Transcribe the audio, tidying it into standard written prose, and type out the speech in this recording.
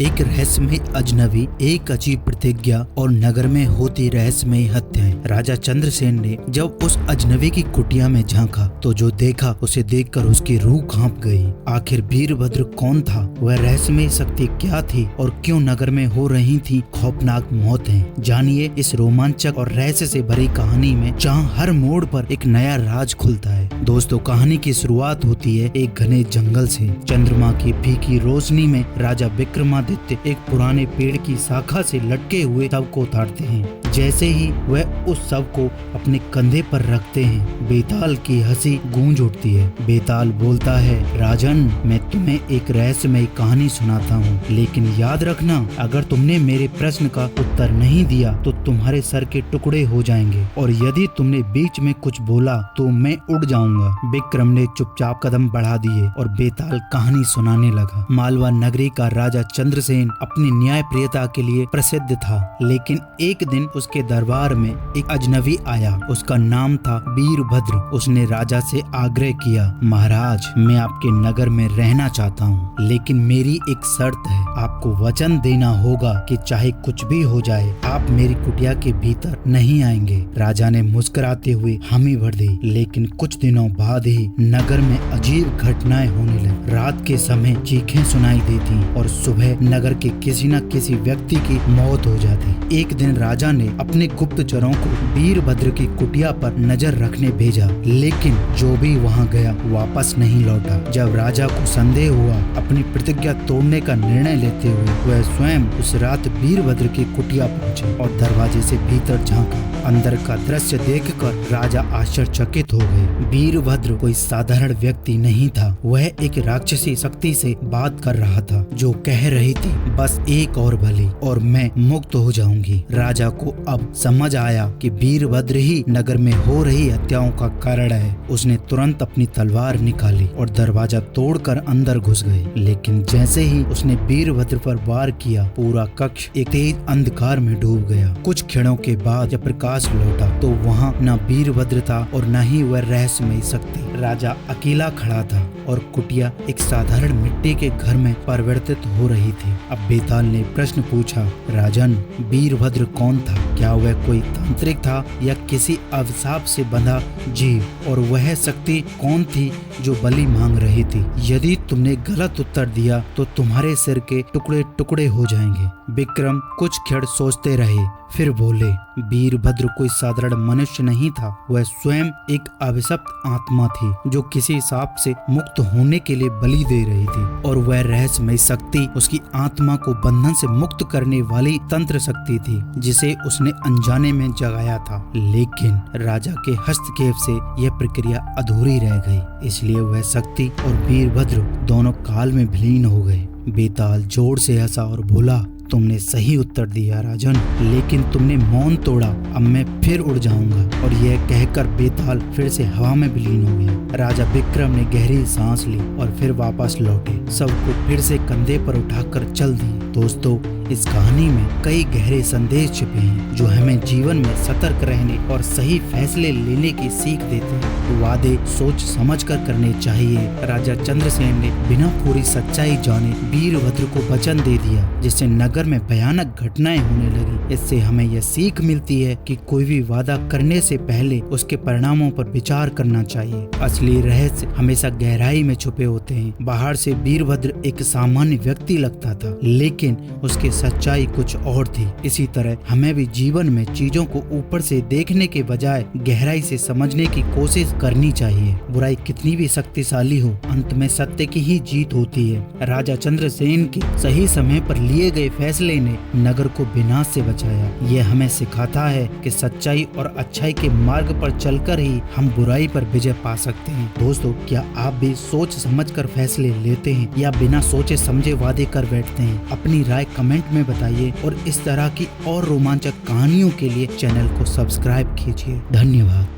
एक रहस्यमय अजनबी, एक अजीब प्रतिज्ञा और नगर में होती रहस्यमय हत्याएं। राजा चंद्रसेन ने जब उस अजनबी की कुटिया में झांका तो जो देखा उसे देखकर उसकी रूह कांप गई। आखिर वीरभद्र कौन था, वह रहस्यमय शक्ति क्या थी और क्यों नगर में हो रही थी खौफनाक मौतें। जानिए इस रोमांचक और रहस्य से भरी कहानी में, जहाँ हर मोड़ पर एक नया राज खुलता है। दोस्तों, कहानी की शुरुआत होती है एक घने जंगल से। चंद्रमा की फीकी रोशनी में राजा विक्रमादित्य एक पुराने पेड़ की शाखा से लटके हुए शव को उतारते हैं। जैसे ही वह उस शव को अपने कंधे पर रखते हैं, बेताल की हंसी गूंज उठती है। बेताल बोलता है, राजन, मैं तुम्हें एक रहस्यमय कहानी सुनाता हूँ, लेकिन याद रखना, अगर तुमने मेरे प्रश्न का उत्तर नहीं दिया तो तुम्हारे सर के टुकड़े हो जाएंगे, और यदि तुमने बीच में कुछ बोला तो मैं उड़ जाऊंगा। विक्रम ने चुपचाप कदम बढ़ा दिए और बेताल कहानी सुनाने लगा। मालवा नगरी का राजा चंद्रसेन अपनी न्यायप्रियता के लिए प्रसिद्ध था, लेकिन एक दिन उसके दरबार में एक अजनबी आया। उसका नाम था वीरभद्र। उसने राजा से आग्रह किया, महाराज, मैं आपके नगर में रहना चाहता हूँ, लेकिन मेरी एक शर्त है। आपको वचन देना होगा कि चाहे कुछ भी हो जाए, आप मेरी कुटिया के भीतर नहीं आएंगे। राजा ने मुस्कुराते हुए हामी भर दी, लेकिन कुछ दिनों बाद ही नगर में अजीब घटनाएं होने लगी। रात के समय चीखें सुनाई देती और सुबह नगर के किसी न किसी व्यक्ति की मौत हो जाती। एक दिन राजा ने अपने गुप्तचरों को वीरभद्र की कुटिया पर नजर रखने भेजा, लेकिन जो भी वहां गया वापस नहीं लौटा। जब राजा को संदेह हुआ, अपनी प्रतिज्ञा तोड़ने का निर्णय लेते हुए वह स्वयं उस रात वीरभद्र की कुटिया पहुंचे और दरवाजे से भीतर झांका। अंदर का दृश्य देखकर राजा आश्चर्यचकित हो गए। वीरभद्र कोई साधारण व्यक्ति नहीं था, वह एक राक्षसी शक्ति से बात कर रहा था, जो कह रही थी, बस एक और बलि और मैं मुक्त हो जाऊंगी। राजा को अब समझ आया कि वीरभद्र ही नगर में हो रही हत्याओं का कारण है। उसने तुरंत अपनी तलवार निकाली और दरवाजा तोड़कर अंदर घुस गए। लेकिन जैसे ही उसने वीरभद्र पर वार किया, पूरा कक्ष एक तेज अंधकार में डूब गया। कुछ क्षणों के बाद जब प्रकाश लौटा तो वहाँ न वीरभद्र था और न ही वह रहस्यमय शक्ति। राजा अकेला खड़ा था और कुटिया एक साधारण मिट्टी के घर में परिवर्तित हो रही थी। अब बेताल ने प्रश्न पूछा, राजन, वीरभद्र कौन था? क्या वह कोई तांत्रिक था या किसी अभिशाप से बंधा जीव? और वह शक्ति कौन थी जो बलि मांग रही थी? यदि तुमने गलत उत्तर दिया तो तुम्हारे सिर के टुकड़े टुकड़े हो जाएंगे। विक्रम कुछ क्षण सोचते रहे, फिर बोले, वीरभद्र कोई साधारण मनुष्य नहीं था, वह स्वयं एक अभिशप्त आत्मा थी, जो किसी सांप से मुक्त होने के लिए बलि दे रही थी, और वह रहस्यमय शक्ति उसकी आत्मा को बंधन से मुक्त करने वाली तंत्र शक्ति थी, जिसे उसने अनजाने में जगाया था। लेकिन राजा के हस्तक्षेप से यह प्रक्रिया अधूरी रह गई, इसलिए वह शक्ति और वीरभद्र दोनों काल में विलीन हो गए। बेताल जोर से हंसा और बोला, तुमने सही उत्तर दिया राजन, लेकिन तुमने मौन तोड़ा। अब मैं फिर उड़ जाऊंगा। और यह कहकर बेताल फिर से हवा में विलीन हो गया। राजा विक्रम ने गहरी सांस ली और फिर वापस लौटे, सबको फिर से कंधे पर उठाकर चल दिए। दोस्तों, इस कहानी में कई गहरे संदेश छिपे हैं, जो हमें जीवन में सतर्क रहने और सही फैसले लेने की सीख देते हैं। वादे सोच समझ कर करने चाहिए। राजा चंद्रसेन ने बिना पूरी सच्चाई जाने वीरभद्र को वचन दे दिया, जिससे नगर में भयानक घटनाएं होने लगी। इससे हमें यह सीख मिलती है कि कोई भी वादा करने से पहले उसके परिणामों पर विचार करना चाहिए। असली रहस्य हमेशा गहराई में छुपे होते हैं। बाहर से वीरभद्र एक सामान्य व्यक्ति लगता था, लेकिन उसके सच्चाई कुछ और थी। इसी तरह हमें भी जीवन में चीजों को ऊपर से देखने के बजाय गहराई से समझने की कोशिश करनी चाहिए। बुराई कितनी भी शक्तिशाली हो, अंत में सत्य की ही जीत होती है। राजा चंद्रसेन के सही समय पर लिए गए फैसले ने नगर को विनाश से बचाया। यह हमें सिखाता है कि सच्चाई और अच्छाई के मार्ग पर चलकर ही हम बुराई पर विजय पा सकते हैं। दोस्तों, क्या आप भी सोच समझकर फैसले लेते हैं या बिना सोचे समझे वादे कर बैठते हैं? अपनी राय कमेंट में बताइए और इस तरह की और रोमांचक कहानियों के लिए चैनल को सब्सक्राइब कीजिए। धन्यवाद।